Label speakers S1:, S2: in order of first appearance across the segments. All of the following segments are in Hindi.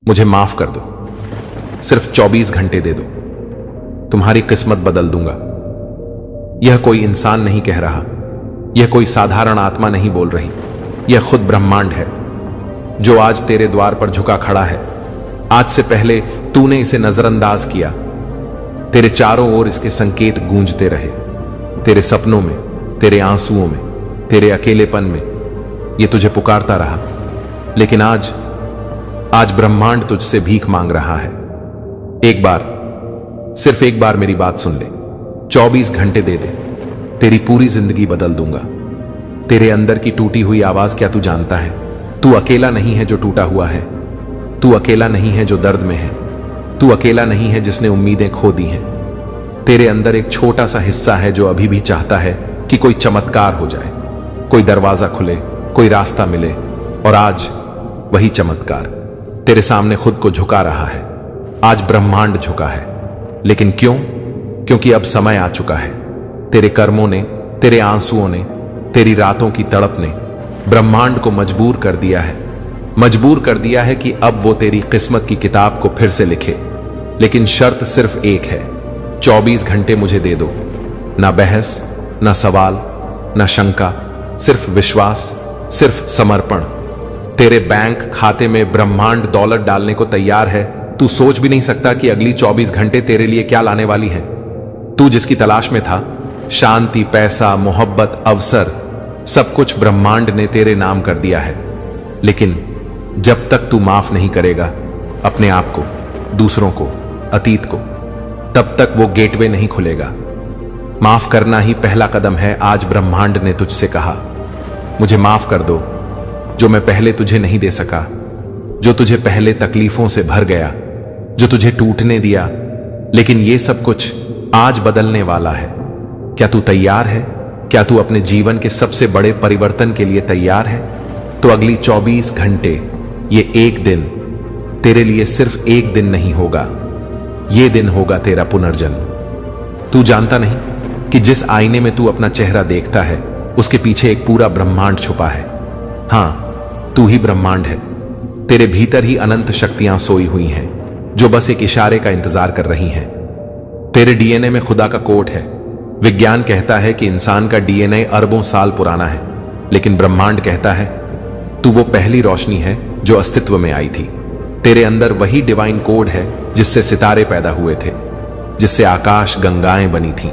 S1: मुझे माफ कर दो, सिर्फ 24 घंटे दे दो, तुम्हारी किस्मत बदल दूंगा। यह कोई इंसान नहीं कह रहा, यह कोई साधारण आत्मा नहीं बोल रही, यह खुद ब्रह्मांड है जो आज तेरे द्वार पर झुका खड़ा है। आज से पहले तूने इसे नजरअंदाज किया, तेरे चारों ओर इसके संकेत गूंजते रहे, तेरे सपनों में, तेरे आंसुओं में, तेरे अकेलेपन में यह तुझे पुकारता रहा। लेकिन आज ब्रह्मांड तुझसे भीख मांग रहा है। एक बार, सिर्फ एक बार मेरी बात सुन ले। 24 घंटे दे दे, तेरी पूरी जिंदगी बदल दूंगा। तेरे अंदर की टूटी हुई आवाज क्या तू जानता है? तू अकेला नहीं है जो टूटा हुआ है, तू अकेला नहीं है जो दर्द में है, तू अकेला नहीं है जिसने उम्मीदें खो दी हैं। तेरे अंदर एक छोटा सा हिस्सा है जो अभी भी चाहता है कि कोई चमत्कार हो जाए, कोई दरवाजा खुले, कोई रास्ता मिले। और आज वही चमत्कार तेरे सामने खुद को झुका रहा है। आज ब्रह्मांड झुका है। लेकिन क्यों? क्योंकि अब समय आ चुका है। तेरे कर्मों ने, तेरे आंसुओं ने, तेरी रातों की तड़प ने ब्रह्मांड को मजबूर कर दिया है। मजबूर कर दिया है कि अब वो तेरी किस्मत की किताब को फिर से लिखे। लेकिन शर्त सिर्फ एक है, 24 घंटे मुझे दे दो। ना बहस, ना सवाल, ना शंका, सिर्फ विश्वास, सिर्फ समर्पण। तेरे बैंक खाते में ब्रह्मांड दौलत डालने को तैयार है। तू सोच भी नहीं सकता कि अगली 24 घंटे तेरे लिए क्या लाने वाली है। तू जिसकी तलाश में था, शांति, पैसा, मोहब्बत, अवसर, सब कुछ ब्रह्मांड ने तेरे नाम कर दिया है। लेकिन जब तक तू माफ नहीं करेगा अपने आप को, दूसरों को, अतीत को, तब तक वो गेटवे नहीं खुलेगा। माफ करना ही पहला कदम है। आज ब्रह्मांड ने तुझसे कहा, मुझे माफ कर दो जो मैं पहले तुझे नहीं दे सका, जो तुझे पहले तकलीफों से भर गया, जो तुझे टूटने दिया। लेकिन ये सब कुछ आज बदलने वाला है। क्या तू तैयार है? क्या तू अपने जीवन के सबसे बड़े परिवर्तन के लिए तैयार है? तो अगली 24 घंटे, ये एक दिन तेरे लिए सिर्फ एक दिन नहीं होगा, ये दिन होगा तेरा पुनर्जन्म। तू जानता नहीं कि जिस आईने में तू अपना चेहरा देखता है, उसके पीछे एक पूरा ब्रह्मांड छुपा है। हां, तू ही ब्रह्मांड है। तेरे भीतर ही अनंत शक्तियां सोई हुई हैं जो बस एक इशारे का इंतजार कर रही हैं। तेरे डीएनए में खुदा का कोड है। विज्ञान कहता है कि इंसान का डीएनए अरबों साल पुराना है, लेकिन ब्रह्मांड कहता है तू वो पहली रोशनी है जो अस्तित्व में आई थी। तेरे अंदर वही डिवाइन कोड है जिससे सितारे पैदा हुए थे, जिससे आकाश गंगाएं बनी थी,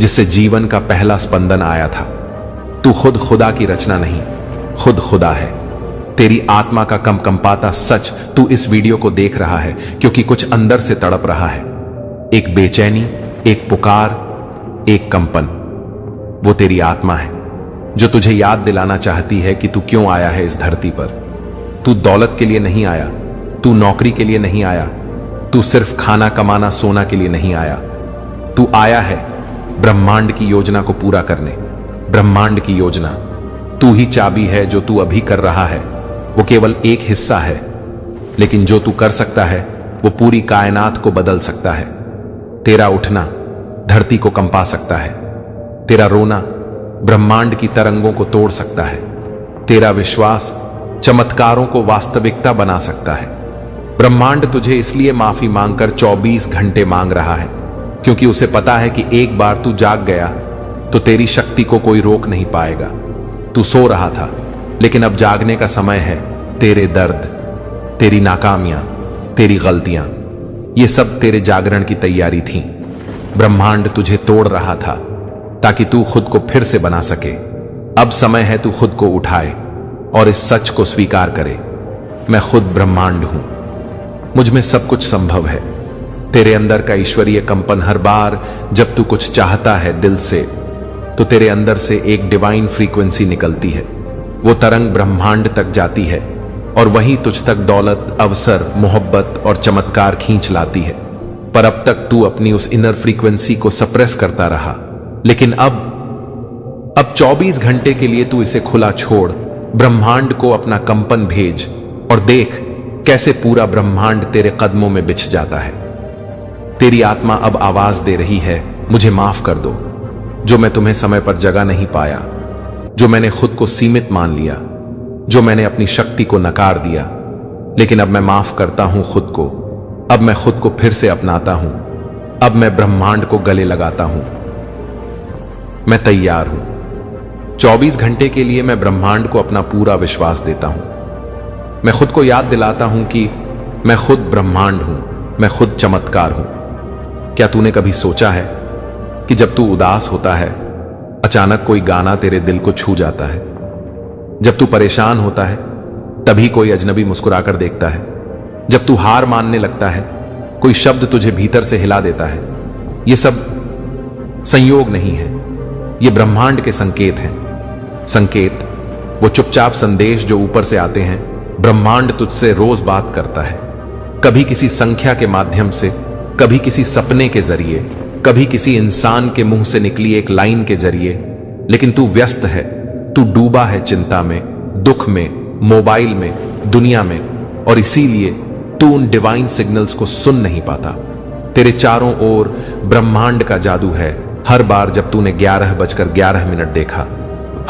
S1: जिससे जीवन का पहला स्पंदन आया था। तू खुद खुदा की रचना नहीं, खुद खुदा है। तेरी आत्मा का कंपता सच तू इस वीडियो को देख रहा है क्योंकि कुछ अंदर से तड़प रहा है। एक बेचैनी, एक पुकार, एक कंपन। वो तेरी आत्मा है जो तुझे याद दिलाना चाहती है कि तू क्यों आया है इस धरती पर। तू दौलत के लिए नहीं आया, तू नौकरी के लिए नहीं आया, तू सिर्फ खाना कमाना सोना के लिए नहीं आया। तू आया है ब्रह्मांड की योजना को पूरा करने। ब्रह्मांड की योजना तू ही चाबी है। जो तू अभी कर रहा है वो केवल एक हिस्सा है, लेकिन जो तू कर सकता है वो पूरी कायनात को बदल सकता है। तेरा उठना धरती को कंपा सकता है, तेरा रोना ब्रह्मांड की तरंगों को तोड़ सकता है, तेरा विश्वास चमत्कारों को वास्तविकता बना सकता है। ब्रह्मांड तुझे इसलिए माफी मांगकर 24 घंटे मांग रहा है क्योंकि उसे पता है कि एक बार तू जाग गया तो तेरी शक्ति को कोई रोक नहीं पाएगा। तू सो रहा था, लेकिन अब जागने का समय है। तेरे दर्द, तेरी नाकामियां, तेरी गलतियां, ये सब तेरे जागरण की तैयारी थी। ब्रह्मांड तुझे तोड़ रहा था ताकि तू खुद को फिर से बना सके। अब समय है तू खुद को उठाए और इस सच को स्वीकार करे, मैं खुद ब्रह्मांड हूं, मुझ में सब कुछ संभव है। तेरे अंदर का ईश्वरीय कंपन हर बार जब तू कुछ चाहता है दिल से, तो तेरे अंदर से एक डिवाइन फ्रीक्वेंसी निकलती है। वो तरंग ब्रह्मांड तक जाती है और वहीं तुझ तक दौलत, अवसर, मोहब्बत और चमत्कार खींच लाती है। पर अब तक तू अपनी उस इनर फ्रीक्वेंसी को सप्रेस करता रहा। लेकिन अब 24 घंटे के लिए तू इसे खुला छोड़, ब्रह्मांड को अपना कंपन भेज और देख कैसे पूरा ब्रह्मांड तेरे कदमों में बिछ जाता है। तेरी आत्मा अब आवाज दे रही है, मुझे माफ कर दो जो मैं तुम्हें समय पर जगह नहीं पाया, जो मैंने खुद को सीमित मान लिया, जो मैंने अपनी शक्ति को नकार दिया। लेकिन अब मैं माफ करता हूं खुद को। अब मैं खुद को फिर से अपनाता हूं। अब मैं ब्रह्मांड को गले लगाता हूं। मैं तैयार हूं। 24 घंटे के लिए मैं ब्रह्मांड को अपना पूरा विश्वास देता हूं। मैं खुद को याद दिलाता हूं कि मैं खुद ब्रह्मांड हूं, मैं खुद चमत्कार हूं। क्या तूने कभी सोचा है कि जब तू उदास होता है, अचानक कोई गाना तेरे दिल को छू जाता है? जब तू परेशान होता है, तभी कोई अजनबी मुस्कुराकर देखता है। जब तू हार मानने लगता है, कोई शब्द तुझे भीतर से हिला देता है। ये सब संयोग नहीं है, ये ब्रह्मांड के संकेत हैं। संकेत, वो चुपचाप संदेश जो ऊपर से आते हैं। ब्रह्मांड तुझसे रोज बात करता है, कभी किसी संख्या के माध्यम से, कभी किसी सपने के जरिए, कभी किसी इंसान के मुंह से निकली एक लाइन के जरिए। लेकिन तू व्यस्त है, तू डूबा है चिंता में, दुख में, मोबाइल में, दुनिया में, और इसीलिए तू उन डिवाइन सिग्नल्स को सुन नहीं पाता। तेरे चारों ओर ब्रह्मांड का जादू है। हर बार जब तूने 11:11 देखा,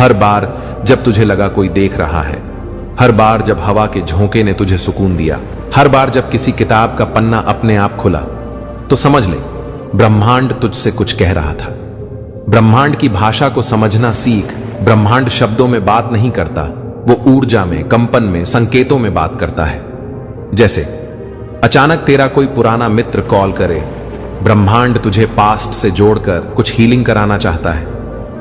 S1: हर बार जब तुझे लगा कोई देख रहा है, हर बार जब हवा के झोंके ने तुझे सुकून दिया, हर बार जब किसी किताब का पन्ना अपने आप खुला, तो समझ ले ब्रह्मांड तुझसे कुछ कह रहा था। ब्रह्मांड की भाषा को समझना सीख। ब्रह्मांड शब्दों में बात नहीं करता, वो ऊर्जा में, कंपन में, संकेतों में बात करता है। जैसे अचानक तेरा कोई पुराना मित्र कॉल करे, ब्रह्मांड तुझे पास्ट से जोड़कर कुछ हीलिंग कराना चाहता है।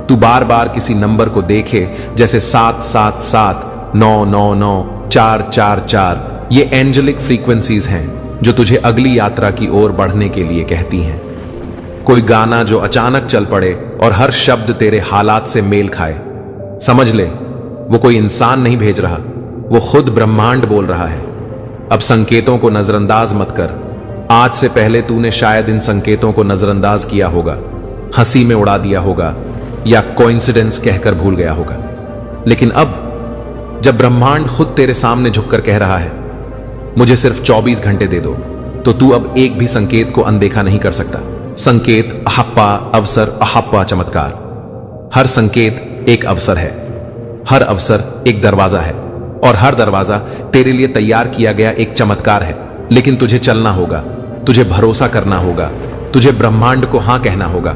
S1: तू बार बार किसी नंबर को देखे, जैसे 777-999-444। ये एंजेलिक फ्रीक्वेंसीज हैं जो तुझे अगली यात्रा की ओर बढ़ने के लिए कहती हैं। कोई गाना जो अचानक चल पड़े और हर शब्द तेरे हालात से मेल खाए। समझ ले, वो कोई इंसान नहीं भेज रहा, वो खुद ब्रह्मांड बोल रहा है। अब संकेतों को नजरअंदाज मत कर। आज से पहले तूने शायद इन संकेतों को नजरअंदाज किया होगा, हंसी में उड़ा दिया होगा, या कोइंसिडेंस कहकर भूल गया होगा। लेकिन अब जब ब्रह्मांड खुद तेरे सामने झुककर कह रहा है, मुझे सिर्फ 24 घंटे दे दो, तो तू अब एक भी संकेत को अनदेखा नहीं कर सकता। संकेत, अहप्पा, अवसर, अहप्पा, चमत्कार। हर संकेत एक अवसर है, हर अवसर एक दरवाजा है, और हर दरवाजा तेरे लिए तैयार किया गया एक चमत्कार है। लेकिन तुझे चलना होगा, तुझे भरोसा करना होगा, तुझे ब्रह्मांड को हां कहना होगा।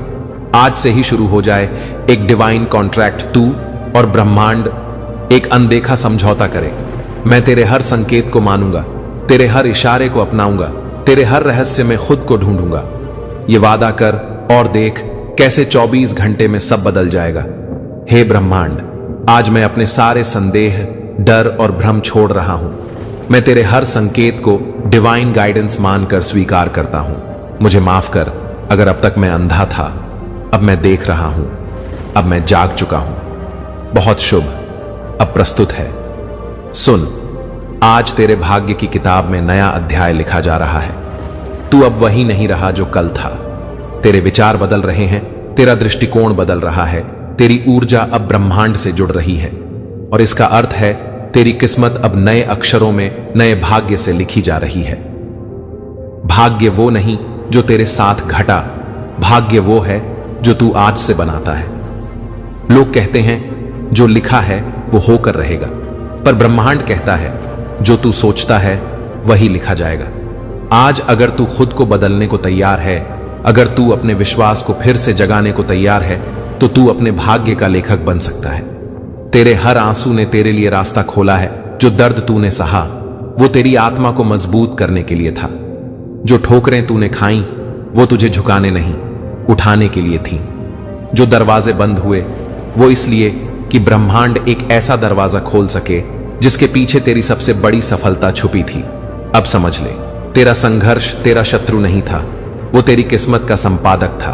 S1: आज से ही शुरू हो जाए एक डिवाइन कॉन्ट्रैक्ट। तू और ब्रह्मांड एक अनदेखा समझौता करें। मैं तेरे हर संकेत को मानूंगा, तेरे हर इशारे को अपनाऊंगा, तेरे हर रहस्य में खुद को ढूंढूंगा। ये वादा कर और देख कैसे 24 घंटे में सब बदल जाएगा। हे ब्रह्मांड, आज मैं अपने सारे संदेह, डर और भ्रम छोड़ रहा हूं। मैं तेरे हर संकेत को डिवाइन गाइडेंस मानकर स्वीकार करता हूं। मुझे माफ कर अगर अब तक मैं अंधा था। अब मैं देख रहा हूं, अब मैं जाग चुका हूं। बहुत शुभ, अब प्रस्तुत है। सुन, आज तेरे भाग्य की किताब में नया अध्याय लिखा जा रहा है। तू अब वही नहीं रहा जो कल था। तेरे विचार बदल रहे हैं, तेरा दृष्टिकोण बदल रहा है, तेरी ऊर्जा अब ब्रह्मांड से जुड़ रही है, और इसका अर्थ है तेरी किस्मत अब नए अक्षरों में, नए भाग्य से लिखी जा रही है। भाग्य वो नहीं जो तेरे साथ घटा, भाग्य वो है जो तू आज से बनाता है। लोग कहते हैं जो लिखा है वो होकर रहेगा, पर ब्रह्मांड कहता है जो तू सोचता है वही लिखा जाएगा। आज अगर तू खुद को बदलने को तैयार है, अगर तू अपने विश्वास को फिर से जगाने को तैयार है, तो तू अपने भाग्य का लेखक बन सकता है। तेरे हर आंसू ने तेरे लिए रास्ता खोला है। जो दर्द तूने सहा वो तेरी आत्मा को मजबूत करने के लिए था। जो ठोकरें तूने खाई वो तुझे झुकाने नहीं, उठाने के लिए थी। जो दरवाजे बंद हुए वो इसलिए कि ब्रह्मांड एक ऐसा दरवाजा खोल सके जिसके पीछे तेरी सबसे बड़ी सफलता छुपी थी। अब समझ ले, तेरा संघर्ष तेरा शत्रु नहीं था, वो तेरी किस्मत का संपादक था।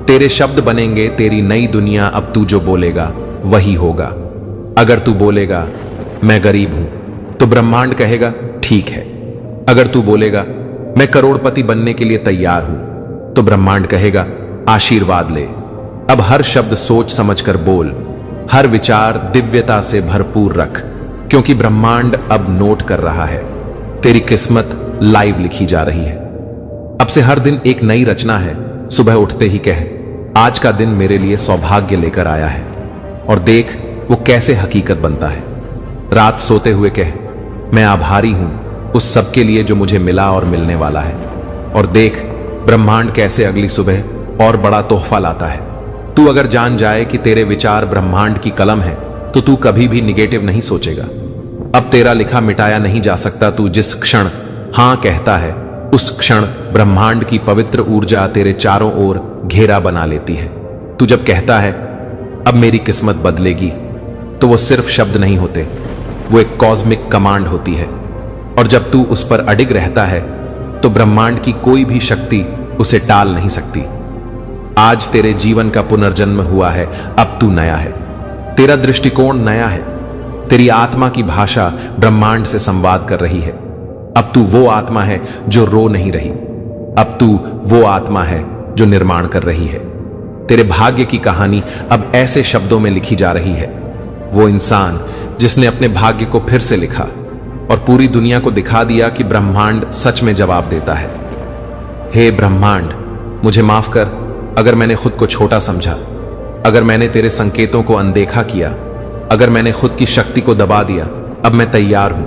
S1: तेरे शब्द बनेंगे तेरी नई दुनिया। अब तू जो बोलेगा वही होगा। अगर तू बोलेगा मैं गरीब हूं, तो ब्रह्मांड कहेगा ठीक है। अगर तू बोलेगा मैं करोड़पति बनने के लिए तैयार हूं, तो ब्रह्मांड कहेगा आशीर्वाद ले। अब हर शब्द सोच समझकर बोल, हर विचार दिव्यता से भरपूर रख, क्योंकि ब्रह्मांड अब नोट कर रहा है। तेरी किस्मत लाइव लिखी जा रही है। अब से हर दिन एक नई रचना है। सुबह उठते ही कह, आज का दिन मेरे लिए सौभाग्य लेकर आया है, और देख वो कैसे हकीकत बनता है। रात सोते हुए कह, मैं आभारी हूं उस सब के लिए जो मुझे मिला और मिलने वाला है। और देख ब्रह्मांड कैसे अगली सुबह और बड़ा तोहफा लाता है। तू अगर जान जाए कि तेरे विचार ब्रह्मांड की कलम है तो तू कभी भी निगेटिव नहीं सोचेगा। अब तेरा लिखा मिटाया नहीं जा सकता। तू जिस क्षण हां कहता है उस क्षण ब्रह्मांड की पवित्र ऊर्जा तेरे चारों ओर घेरा बना लेती है। तू जब कहता है अब मेरी किस्मत बदलेगी, तो वो सिर्फ शब्द नहीं होते, वो एक कॉस्मिक कमांड होती है। और जब तू उस पर अडिग रहता है तो ब्रह्मांड की कोई भी शक्ति उसे टाल नहीं सकती। आज तेरे जीवन का पुनर्जन्म हुआ है। अब तू नया है, तेरा दृष्टिकोण नया है, तेरी आत्मा की भाषा ब्रह्मांड से संवाद कर रही है। अब तू वो आत्मा है जो रो नहीं रही। अब तू वो आत्मा है जो निर्माण कर रही है। तेरे भाग्य की कहानी अब ऐसे शब्दों में लिखी जा रही है। वो इंसान जिसने अपने भाग्य को फिर से लिखा और पूरी दुनिया को दिखा दिया कि ब्रह्मांड सच में जवाब देता है। हे ब्रह्मांड, मुझे माफ कर अगर मैंने खुद को छोटा समझा, अगर मैंने तेरे संकेतों को अनदेखा किया, अगर मैंने खुद की शक्ति को दबा दिया। अब मैं तैयार हूं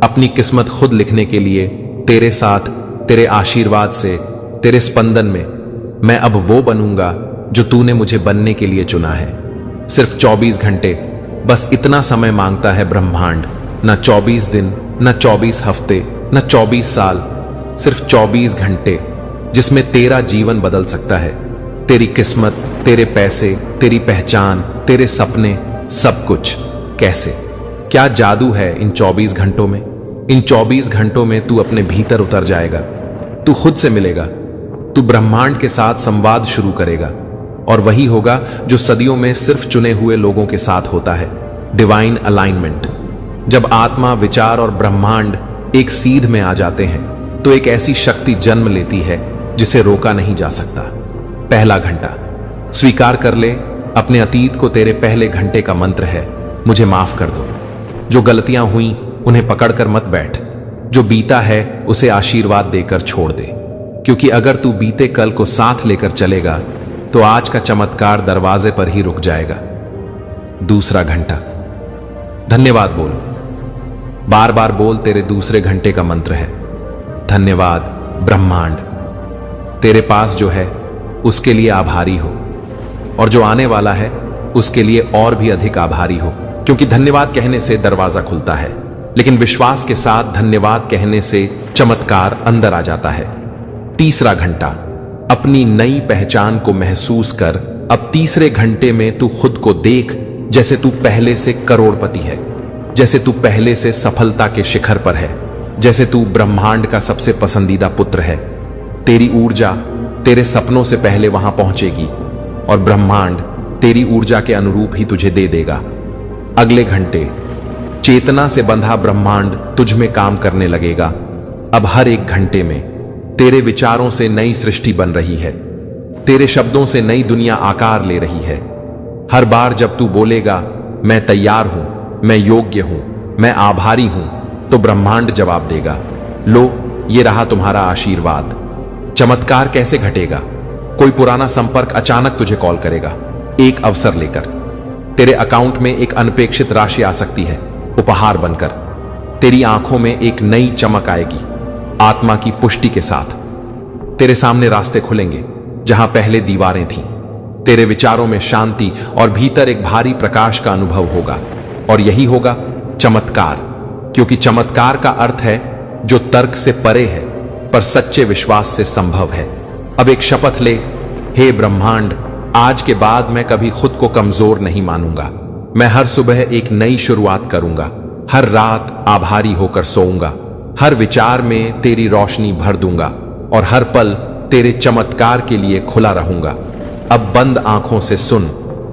S1: अपनी किस्मत खुद लिखने के लिए। तेरे साथ, तेरे आशीर्वाद से, तेरे स्पंदन में मैं अब वो बनूंगा जो तूने मुझे बनने के लिए चुना है। सिर्फ 24 घंटे, बस इतना समय मांगता है ब्रह्मांड। न 24 दिन, न 24 हफ्ते, न 24 साल, सिर्फ 24 घंटे जिसमें तेरा जीवन बदल सकता है। तेरी किस्मत, तेरे पैसे, तेरी पहचान, तेरे सपने, सब कुछ। कैसे? क्या जादू है इन 24 घंटों में? इन 24 घंटों में तू अपने भीतर उतर जाएगा, तू खुद से मिलेगा, तू ब्रह्मांड के साथ संवाद शुरू करेगा। और वही होगा जो सदियों में सिर्फ चुने हुए लोगों के साथ होता है, डिवाइन अलाइनमेंट। जब आत्मा, विचार और ब्रह्मांड एक सीध में आ जाते हैं तो एक ऐसी शक्ति जन्म लेती है जिसे रोका नहीं जा सकता। पहला घंटा। स्वीकार कर ले, अपने अतीत को तेरे पहले घंटे का मंत्र है, मुझे माफ कर दो। जो गलतियां हुई उन्हें पकड़कर मत बैठ, जो बीता है उसे आशीर्वाद देकर छोड़ दे, क्योंकि अगर तू बीते कल को साथ लेकर चलेगा तो आज का चमत्कार दरवाजे पर ही रुक जाएगा। दूसरा घंटा। धन्यवाद बोल, बार बार बोल, तेरे दूसरे घंटे का मंत्र है। धन्यवाद ब्रह्मांड, तेरे पास जो है उसके लिए आभारी हो, और जो आने वाला है उसके लिए और भी अधिक आभारी हो, क्योंकि धन्यवाद कहने से दरवाजा खुलता है, लेकिन विश्वास के साथ धन्यवाद कहने से चमत्कार अंदर आ जाता है। तीसरा घंटा। अपनी नई पहचान को महसूस कर। अब तीसरे घंटे में तू खुद को देख जैसे तू पहले से करोड़पति है, जैसे तू पहले से सफलता के शिखर पर है, जैसे तू ब्रह्मांड का सबसे पसंदीदा पुत्र है। तेरी ऊर्जा तेरे सपनों से पहले वहां पहुंचेगी और ब्रह्मांड तेरी ऊर्जा के अनुरूप ही तुझे दे देगा। अगले घंटे। चेतना से बंधा ब्रह्मांड तुझ में काम करने लगेगा। अब हर एक घंटे में तेरे विचारों से नई सृष्टि बन रही है, तेरे शब्दों से नई दुनिया आकार ले रही है। हर बार जब तू बोलेगा मैं तैयार हूं, मैं योग्य हूं, मैं आभारी हूं, तो ब्रह्मांड जवाब देगा, लो ये रहा तुम्हारा आशीर्वाद। चमत्कार कैसे घटेगा? कोई पुराना संपर्क अचानक तुझे कॉल करेगा, एक अवसर लेकर। तेरे अकाउंट में एक अनपेक्षित राशि आ सकती है, उपहार बनकर। तेरी आंखों में एक नई चमक आएगी, आत्मा की पुष्टि के साथ। तेरे सामने रास्ते खुलेंगे जहां पहले दीवारें थीं। तेरे विचारों में शांति और भीतर एक भारी प्रकाश का अनुभव होगा, और यही होगा चमत्कार, क्योंकि चमत्कार का अर्थ है जो तर्क से परे है पर सच्चे विश्वास से संभव है। अब एक शपथ ले, हे ब्रह्मांड, आज के बाद मैं कभी खुद को कमजोर नहीं मानूंगा। मैं हर सुबह एक नई शुरुआत करूंगा, हर रात आभारी होकर सोऊंगा, हर विचार में तेरी रोशनी भर दूंगा और हर पल तेरे चमत्कार के लिए खुला रहूंगा। अब बंद आंखों से सुन,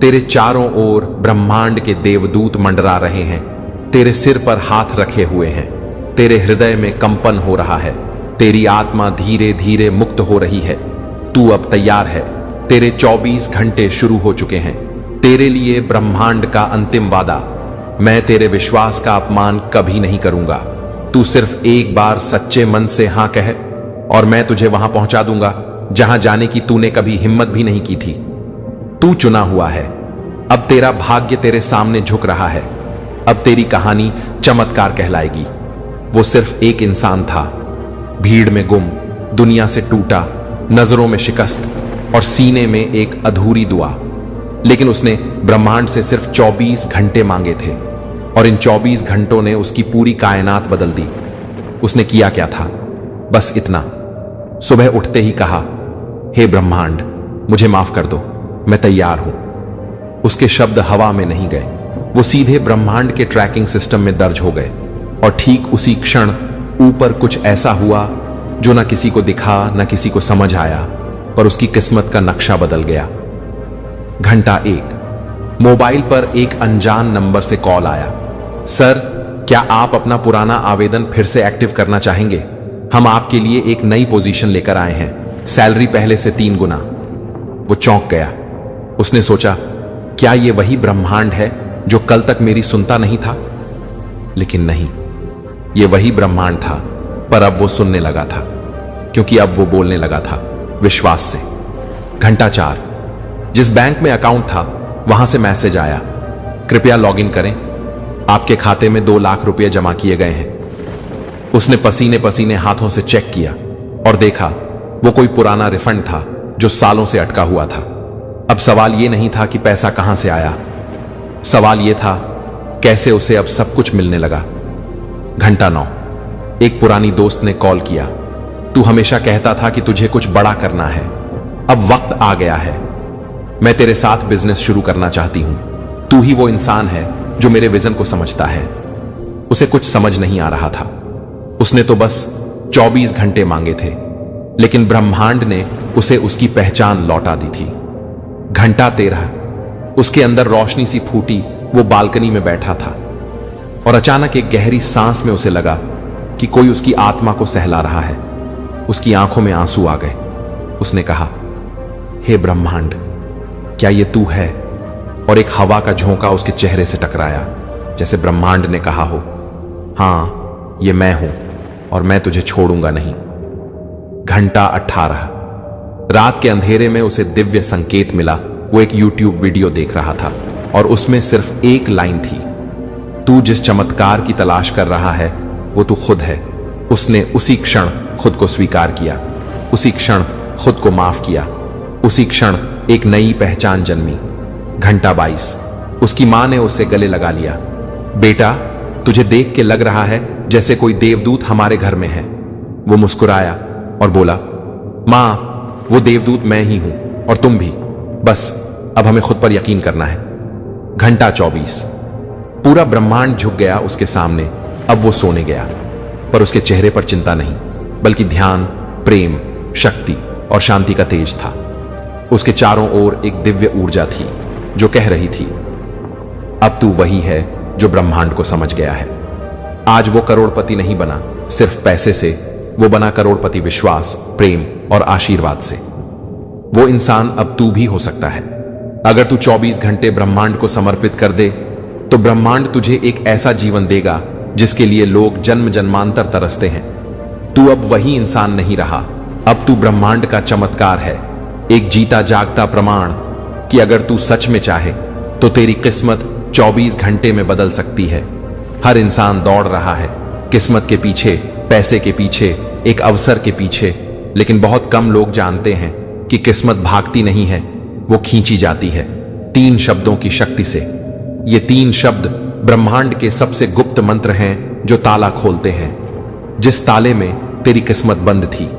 S1: तेरे चारों ओर ब्रह्मांड के देवदूत मंडरा रहे हैं, तेरे सिर पर हाथ रखे हुए हैं, तेरे हृदय में कंपन हो रहा है, तेरी आत्मा धीरे धीरे मुक्त हो रही है। तू अब तैयार है, तेरे 24 घंटे शुरू हो चुके हैं। तेरे लिए ब्रह्मांड का अंतिम वादा, मैं तेरे विश्वास का अपमान कभी नहीं करूंगा। तू सिर्फ एक बार सच्चे मन से हां कह और मैं तुझे वहां पहुंचा दूंगा जहां जाने की तूने कभी हिम्मत भी नहीं की थी। तू चुना हुआ है, अब तेरा भाग्य तेरे सामने झुक रहा है। अब तेरी कहानी चमत्कार कहलाएगी। वो सिर्फ एक इंसान था, भीड़ में गुम, दुनिया से टूटा, नजरों में शिकस्त और सीने में एक अधूरी दुआ। लेकिन उसने ब्रह्मांड से सिर्फ 24 घंटे मांगे थे और इन 24 घंटों ने उसकी पूरी कायनात बदल दी। उसने किया क्या था? बस इतना, सुबह उठते ही कहा, हे ब्रह्मांड, मुझे माफ कर दो, मैं तैयार हूं। उसके शब्द हवा में नहीं गए, वो सीधे ब्रह्मांड के ट्रैकिंग सिस्टम में दर्ज हो गए। और ठीक उसी क्षण ऊपर कुछ ऐसा हुआ जो ना किसी को दिखा, ना किसी को समझ आया, पर उसकी किस्मत का नक्शा बदल गया। घंटा 1, मोबाइल पर एक अनजान नंबर से कॉल आया। सर, क्या आप अपना पुराना आवेदन फिर से एक्टिव करना चाहेंगे? हम आपके लिए एक नई पोजीशन लेकर आए हैं, सैलरी पहले से 3 गुना। वो चौंक गया। उसने सोचा, क्या ये वही ब्रह्मांड है जो कल तक मेरी सुनता नहीं था? लेकिन नहीं, ये वही ब्रह्मांड था, पर अब वो सुनने लगा था, क्योंकि अब वो बोलने लगा था विश्वास से। घंटा 4, जिस बैंक में अकाउंट था वहां से मैसेज आया, कृपया लॉगिन करें, आपके खाते में 2 लाख रुपए जमा किए गए हैं। उसने पसीने पसीने हाथों से चेक किया और देखा वो कोई पुराना रिफंड था जो सालों से अटका हुआ था। अब सवाल यह नहीं था कि पैसा कहां से आया, सवाल यह था कैसे उसे अब सब कुछ मिलने लगा। घंटा 9, एक पुरानी दोस्त ने कॉल किया। तू हमेशा कहता था कि तुझे कुछ बड़ा करना है, अब वक्त आ गया है। मैं तेरे साथ बिजनेस शुरू करना चाहती हूं। तू ही वो इंसान है जो मेरे विजन को समझता है। उसे कुछ समझ नहीं आ रहा था। उसने तो बस 24 घंटे मांगे थे, लेकिन ब्रह्मांड ने उसे उसकी पहचान लौटा दी थी। घंटा 13, उसके अंदर रोशनी सी फूटी। वो बालकनी में बैठा था और अचानक एक गहरी सांस में उसे लगा कि कोई उसकी आत्मा को सहला रहा है। उसकी आंखों में आंसू आ गए। उसने कहा, हे ब्रह्मांड, क्या ये तू है? और एक हवा का झोंका उसके चेहरे से टकराया, जैसे ब्रह्मांड ने कहा हो, हां, ये मैं हूं और मैं तुझे छोड़ूंगा नहीं। घंटा 18, रात के अंधेरे में उसे दिव्य संकेत मिला। वो एक YouTube वीडियो देख रहा था और उसमें सिर्फ एक लाइन थी, तू जिस चमत्कार की तलाश कर रहा है वो तू खुद है। उसने उसी क्षण खुद को स्वीकार किया, उसी क्षण खुद को माफ किया, उसी क्षण एक नई पहचान जन्मी। घंटा 22, उसकी मां ने उसे गले लगा लिया। बेटा, तुझे देख के लग रहा है जैसे कोई देवदूत हमारे घर में है। वो मुस्कुराया और बोला, मां, वो देवदूत मैं ही हूं और तुम भी। बस अब हमें खुद पर यकीन करना है। घंटा 24, पूरा ब्रह्मांड झुक गया उसके सामने। अब वो सोने गया, पर उसके चेहरे पर चिंता नहीं, बल्कि ध्यान, प्रेम, शक्ति और शांति का तेज था। उसके चारों ओर एक दिव्य ऊर्जा थी जो कह रही थी, अब तू वही है जो ब्रह्मांड को समझ गया है। आज वो करोड़पति नहीं बना सिर्फ पैसे से, वो बना करोड़पति विश्वास, प्रेम और आशीर्वाद से। वो इंसान अब तू भी हो सकता है। अगर तू 24 घंटे ब्रह्मांड को समर्पित कर दे तो ब्रह्मांड तुझे एक ऐसा जीवन देगा जिसके लिए लोग जन्म जन्मांतर तरसते हैं। तू अब वही इंसान नहीं रहा, अब तू ब्रह्मांड का चमत्कार है, एक जीता जागता प्रमाण कि अगर तू सच में चाहे तो तेरी किस्मत 24 घंटे में बदल सकती है। हर इंसान दौड़ रहा है किस्मत के पीछे, पैसे के पीछे, एक अवसर के पीछे, लेकिन बहुत कम लोग जानते हैं कि किस्मत भागती नहीं है, वो खींची जाती है 3 शब्दों की शक्ति से। ये 3 शब्द ब्रह्मांड के सबसे गुप्त मंत्र हैं जो ताला खोलते हैं। जिस ताले में तेरी किस्मत बंद थी,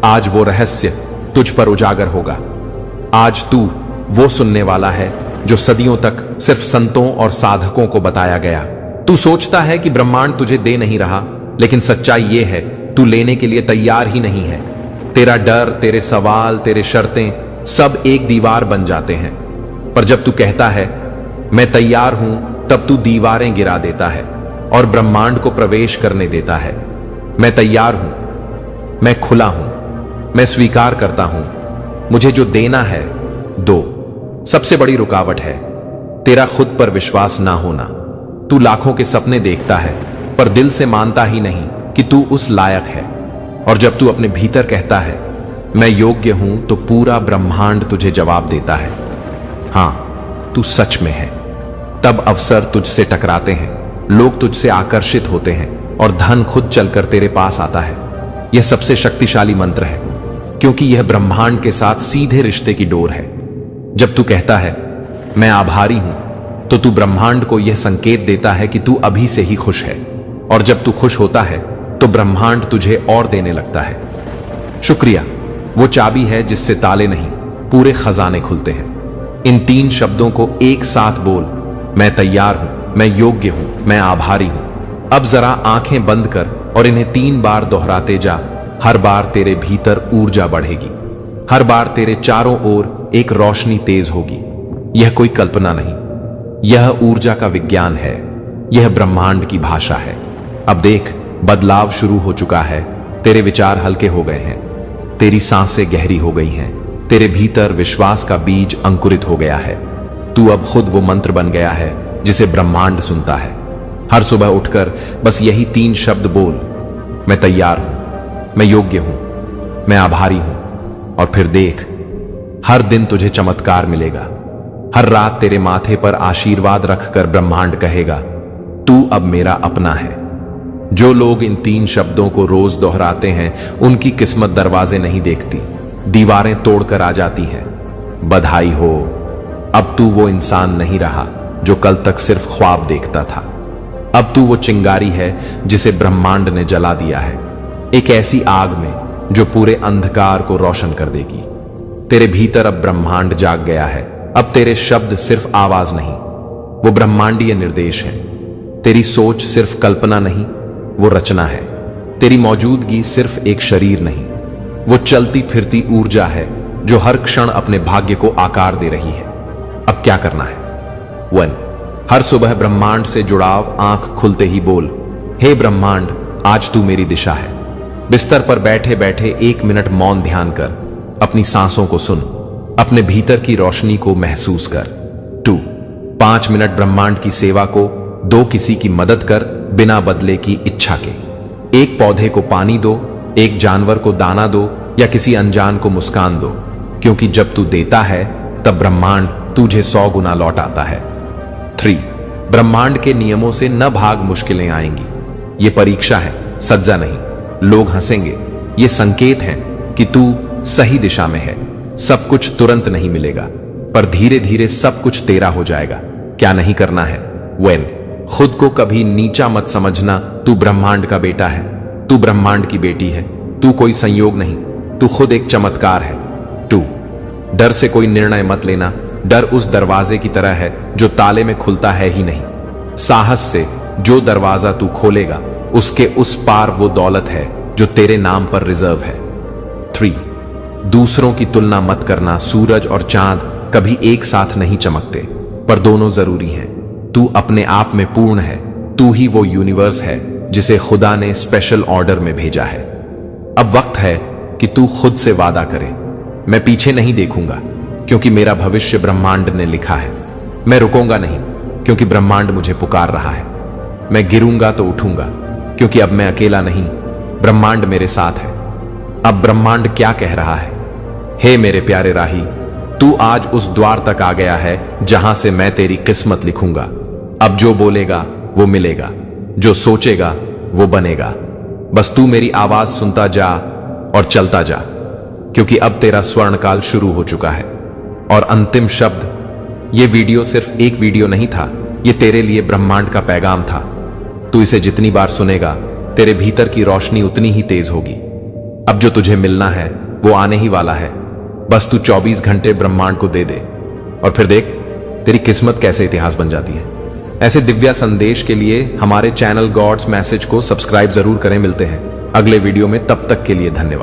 S1: आज वो रहस्य तुझ पर उजागर होगा। आज तू वो सुनने वाला है जो सदियों तक सिर्फ संतों और साधकों को बताया गया। तू सोचता है कि ब्रह्मांड तुझे दे नहीं रहा, लेकिन सच्चाई ये है, तू लेने के लिए तैयार ही नहीं है। तेरा डर, तेरे सवाल, तेरे शर्तें सब एक दीवार बन जाते हैं, पर जब तू कहता है मैं तैयार हूं, तब तू दीवारें गिरा देता है और ब्रह्मांड को प्रवेश करने देता है। मैं तैयार हूं, मैं खुला हूं, मैं स्वीकार करता हूं, मुझे जो देना है दो। सबसे बड़ी रुकावट है तेरा खुद पर विश्वास ना होना। तू लाखों के सपने देखता है पर दिल से मानता ही नहीं कि तू उस लायक है। और जब तू अपने भीतर कहता है मैं योग्य हूं, तो पूरा ब्रह्मांड तुझे जवाब देता है, हां, तू सच में है। तब अवसर तुझसे टकराते हैं, लोग तुझसे आकर्षित होते हैं, और धन खुद चलकर तेरे पास आता है। यह सबसे शक्तिशाली मंत्र है, क्योंकि यह ब्रह्मांड के साथ सीधे रिश्ते की डोर है। जब तू कहता है मैं आभारी हूं, तो तू ब्रह्मांड को यह संकेत देता है कि तू अभी से ही खुश है, और जब तू खुश होता है तो ब्रह्मांड तुझे और देने लगता है। शुक्रिया वो चाबी है जिससे ताले नहीं, पूरे खजाने खुलते हैं। इन 3 शब्दों को एक साथ बोल, मैं तैयार हूं, मैं योग्य हूं, मैं आभारी हूं। अब जरा आंखें बंद कर और इन्हें 3 बार दोहराते जा। हर बार तेरे भीतर ऊर्जा बढ़ेगी, हर बार तेरे चारों ओर एक रोशनी तेज होगी। यह कोई कल्पना नहीं, यह ऊर्जा का विज्ञान है, यह ब्रह्मांड की भाषा है। अब देख, बदलाव शुरू हो चुका है। तेरे विचार हल्के हो गए हैं, तेरी सांसें गहरी हो गई हैं, तेरे भीतर विश्वास का बीज अंकुरित हो गया है। तू अब खुद वो मंत्र बन गया है जिसे ब्रह्मांड सुनता है। हर सुबह उठकर बस यही 3 शब्द बोल, मैं तैयार हूं, मैं योग्य हूं, मैं आभारी हूं। और फिर देख, हर दिन तुझे चमत्कार मिलेगा। हर रात तेरे माथे पर आशीर्वाद रखकर ब्रह्मांड कहेगा, तू अब मेरा अपना है। जो लोग इन 3 शब्दों को रोज दोहराते हैं, उनकी किस्मत दरवाजे नहीं देखती, दीवारें तोड़कर आ जाती हैं। बधाई हो, अब तू वो इंसान नहीं रहा जो कल तक सिर्फ ख्वाब देखता था। अब तू वो चिंगारी है जिसे ब्रह्मांड ने जला दिया है, एक ऐसी आग में जो पूरे अंधकार को रोशन कर देगी। तेरे भीतर अब ब्रह्मांड जाग गया है। अब तेरे शब्द सिर्फ आवाज नहीं, वो ब्रह्मांडीय निर्देश है। तेरी सोच सिर्फ कल्पना नहीं, वो रचना है। तेरी मौजूदगी सिर्फ एक शरीर नहीं, वो चलती फिरती ऊर्जा है जो हर क्षण अपने भाग्य को आकार दे रही है। अब क्या करना है? 1, हर सुबह ब्रह्मांड से जुड़ाव। आंख खुलते ही बोल, हे ब्रह्मांड, आज तू मेरी दिशा है। बिस्तर पर बैठे बैठे 1 मिनट मौन ध्यान कर, अपनी सांसों को सुन, अपने भीतर की रोशनी को महसूस कर। 2, 5 मिनट ब्रह्मांड की सेवा को दो। किसी की मदद कर बिना बदले की इच्छा के। एक पौधे को पानी दो, एक जानवर को दाना दो, या किसी अनजान को मुस्कान दो, क्योंकि जब तू देता है तब ब्रह्मांड तुझे 100 गुना लौट आता है। 3, ब्रह्मांड के नियमों से न भाग, मुश्किलें आएंगी। ये परीक्षा है, सज्जा नहीं। लोग हंसेंगे, ये संकेत है कि तू सही दिशा में है। सब कुछ तुरंत नहीं मिलेगा, पर धीरे धीरे सब कुछ तेरा हो जाएगा। क्या नहीं करना है? 1, खुद को कभी नीचा मत समझना। तू ब्रह्मांड का बेटा है, तू ब्रह्मांड की बेटी है। तू कोई संयोग नहीं, तू खुद एक चमत्कार है। 2, डर से कोई निर्णय मत लेना। डर उस दरवाजे की तरह है जो ताले में खुलता है ही नहीं। साहस से जो दरवाजा तू खोलेगा, उसके उस पार वो दौलत है जो तेरे नाम पर रिजर्व है। 3, दूसरों की तुलना मत करना। सूरज और चांद कभी एक साथ नहीं चमकते, पर दोनों जरूरी हैं। तू अपने आप में पूर्ण है। तू ही वो यूनिवर्स है जिसे खुदा ने स्पेशल ऑर्डर में भेजा है। अब वक्त है कि तू खुद से वादा करे, मैं पीछे नहीं देखूंगा, क्योंकि मेरा भविष्य ब्रह्मांड ने लिखा है। मैं रुकूंगा नहीं, क्योंकि ब्रह्मांड मुझे पुकार रहा है। मैं गिरूंगा तो उठूंगा, क्योंकि अब मैं अकेला नहीं, ब्रह्मांड मेरे साथ है। अब ब्रह्मांड क्या कह रहा है? हे मेरे प्यारे राही, तू आज उस द्वार तक आ गया है जहां से मैं तेरी किस्मत लिखूंगा। अब जो बोलेगा वो मिलेगा, जो सोचेगा वो बनेगा। बस तू मेरी आवाज सुनता जा और चलता जा, क्योंकि अब तेरा स्वर्णकाल शुरू हो चुका है। और अंतिम शब्द, ये वीडियो सिर्फ एक वीडियो नहीं था, ये तेरे लिए ब्रह्मांड का पैगाम था। तू इसे जितनी बार सुनेगा, तेरे भीतर की रोशनी उतनी ही तेज होगी। अब जो तुझे मिलना है वो आने ही वाला है। बस तू 24 घंटे ब्रह्मांड को दे दे, और फिर देख तेरी किस्मत कैसे इतिहास बन जाती है। ऐसे दिव्य संदेश के लिए हमारे चैनल गॉड्स मैसेज को सब्सक्राइब जरूर करें। मिलते हैं अगले वीडियो में, तब तक के लिए धन्यवाद।